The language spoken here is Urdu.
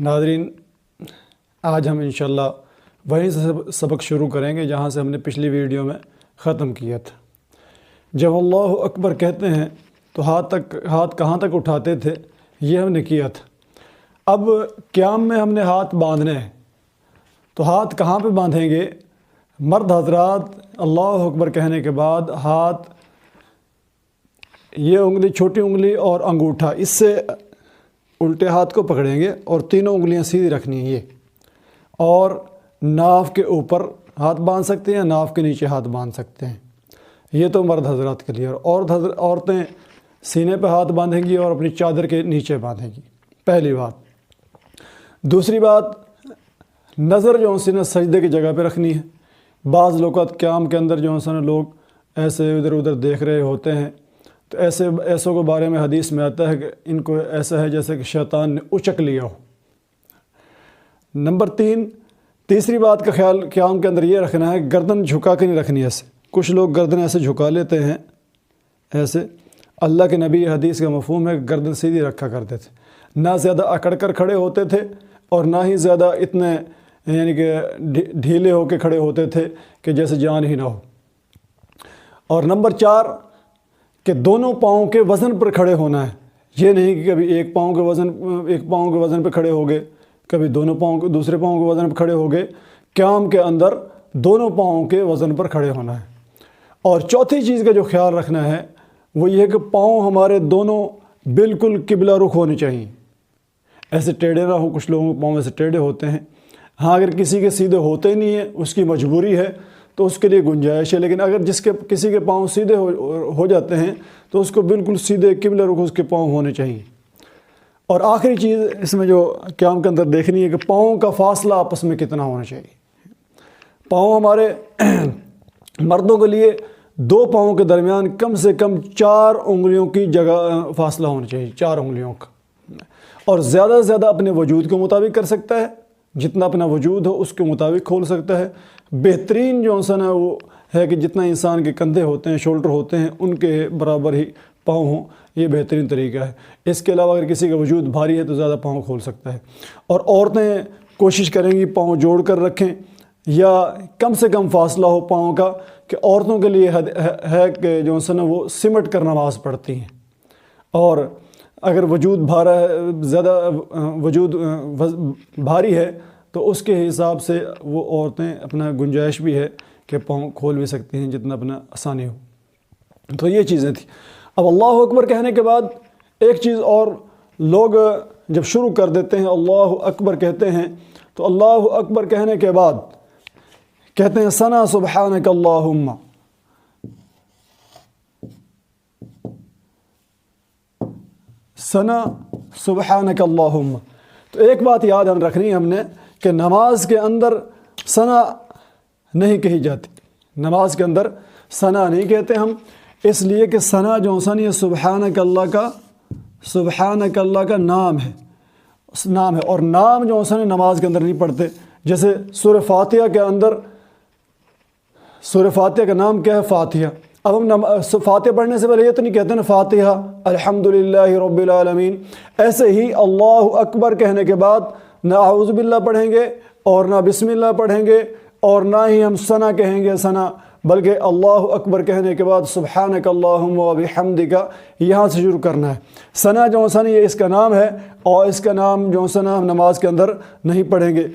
ناظرین، آج ہم انشاءاللہ وہیں سے سبق شروع کریں گے جہاں سے ہم نے پچھلی ویڈیو میں ختم کیا تھا۔ جب اللہ اکبر کہتے ہیں تو ہاتھ کہاں تک اٹھاتے تھے یہ ہم نے کیا تھا۔ اب قیام میں ہم نے ہاتھ باندھنے ہیں، تو ہاتھ کہاں پہ باندھیں گے؟ مرد حضرات اللہ اکبر کہنے کے بعد ہاتھ، یہ انگلی، چھوٹی انگلی اور انگوٹھا، اس سے الٹے ہاتھ کو پکڑیں گے اور تینوں انگلیاں سیدھی رکھنی ہیں یہ، اور ناف کے اوپر ہاتھ باندھ سکتے ہیں، ناف کے نیچے ہاتھ باندھ سکتے ہیں۔ یہ تو مرد حضرات کے لیے، اور عورتیں سینے پہ ہاتھ باندھیں گی اور اپنی چادر کے نیچے باندھیں گی، پہلی بات۔ دوسری بات، نظر جو ہے سجدے کی جگہ پہ رکھنی ہے۔ بعض لوگات قیام کے اندر جو ہے لوگ ایسے ادھر ادھر دیکھ رہے ہوتے ہیں، تو ایسوں کے بارے میں حدیث میں آتا ہے کہ ان کو ایسا ہے جیسے کہ شیطان نے اچک لیا ہو۔ نمبر 3، تیسری بات کا خیال قیام کے اندر یہ رکھنا ہے، گردن جھکا کے نہیں رکھنی ایسے۔ کچھ لوگ گردن ایسے جھکا لیتے ہیں ایسے، اللہ کے نبی حدیث کا مفہوم ہے کہ گردن سیدھی رکھا کرتے تھے، نہ زیادہ اکڑ کر کھڑے ہوتے تھے اور نہ ہی زیادہ اتنے یعنی کہ ڈھیلے ہو کے کھڑے ہوتے تھے کہ جیسے جان ہی نہ ہو۔ اور نمبر 4 کہ دونوں پاؤں کے وزن پر کھڑے ہونا ہے، یہ نہیں کہ کبھی ایک پاؤں کے وزن پہ کھڑے ہو گئے، کبھی دوسرے پاؤں کے وزن پر کھڑے ہو گئے۔ قیام کے اندر دونوں پاؤں کے وزن پر کھڑے ہونا ہے۔ اور چوتھی چیز کا جو خیال رکھنا ہے وہ یہ کہ پاؤں ہمارے دونوں بالکل قبلہ رخ ہونے چاہیے، ایسے ٹیڑھے نہ ہو۔ کچھ لوگوں کے پاؤں ایسے ٹیڑھے ہوتے ہیں، ہاں اگر کسی کے سیدھے ہوتے نہیں ہیں، اس کی مجبوری ہے تو اس کے لیے گنجائش ہے، لیکن اگر کسی کے پاؤں سیدھے ہو جاتے ہیں تو اس کو بالکل سیدھے قبلہ رخ اس کے پاؤں ہونے چاہیے۔ اور آخری چیز اس میں جو قیام کے اندر دیکھنی ہے کہ پاؤں کا فاصلہ آپس میں کتنا ہونا چاہیے۔ پاؤں ہمارے مردوں کے لیے 2 پاؤں کے درمیان کم سے کم 4 انگلیوں کی جگہ فاصلہ ہونا چاہیے، 4 انگلیوں کا، اور زیادہ سے زیادہ اپنے وجود کے مطابق کر سکتا ہے، جتنا اپنا وجود ہو اس کے مطابق کھول سکتا ہے۔ بہترین جو ہے وہ ہے کہ جتنا انسان کے کندھے ہوتے ہیں، شولڈر ہوتے ہیں، ان کے برابر ہی پاؤں ہوں، یہ بہترین طریقہ ہے۔ اس کے علاوہ اگر کسی کا وجود بھاری ہے تو زیادہ پاؤں کھول سکتا ہے۔ اور عورتیں کوشش کریں گی پاؤں جوڑ کر رکھیں، یا کم سے کم فاصلہ ہو پاؤں کا، کہ عورتوں کے لیے ہے کہ جو ہے وہ سمٹ کر نماز پڑھتی ہیں، اور اگر وجود زیادہ وجود بھاری ہے تو اس کے حساب سے وہ عورتیں اپنا گنجائش بھی ہے کہ پاؤں کھول بھی سکتی ہیں جتنا اپنا آسانی ہو۔ تو یہ چیزیں تھیں۔ اب اللہ اکبر کہنے کے بعد ایک چیز اور، لوگ جب شروع کر دیتے ہیں اللہ اکبر کہتے ہیں تو اللہ اکبر کہنے کے بعد کہتے ہیں ثنا سبحانک اللہم، ثنا سبحانک اللہم۔ تو ایک بات یاد رکھنی ہے ہم نے کہ نماز کے اندر ثنا نہیں کہی جاتی، نماز کے اندر ثنا نہیں کہتے ہم، اس لیے کہ ثنا جو یہ سبحانک اللہ کا نام ہے، اور نام جو نماز کے اندر نہیں پڑھتے۔ جیسے سورہ فاتحہ کے اندر، سورہ فاتحہ کا نام کیا ہے؟ فاتحہ۔ اب ہم فاتحہ پڑھنے سے پہلے یہ تو نہیں کہتے نا فاتحہ الحمدللہ رب العالمین، ایسے ہی اللہ اکبر کہنے کے بعد نہ اعوذ باللہ پڑھیں گے اور نہ بسم اللہ پڑھیں گے اور نہ ہی ہم ثنا کہیں گے ثنا، بلکہ اللہ اکبر کہنے کے بعد سبحانک اللہم و بحمدک یہاں سے شروع کرنا ہے۔ ثنا جو یہ اس کا نام ہے، اور اس کا نام جو ہم نماز کے اندر نہیں پڑھیں گے۔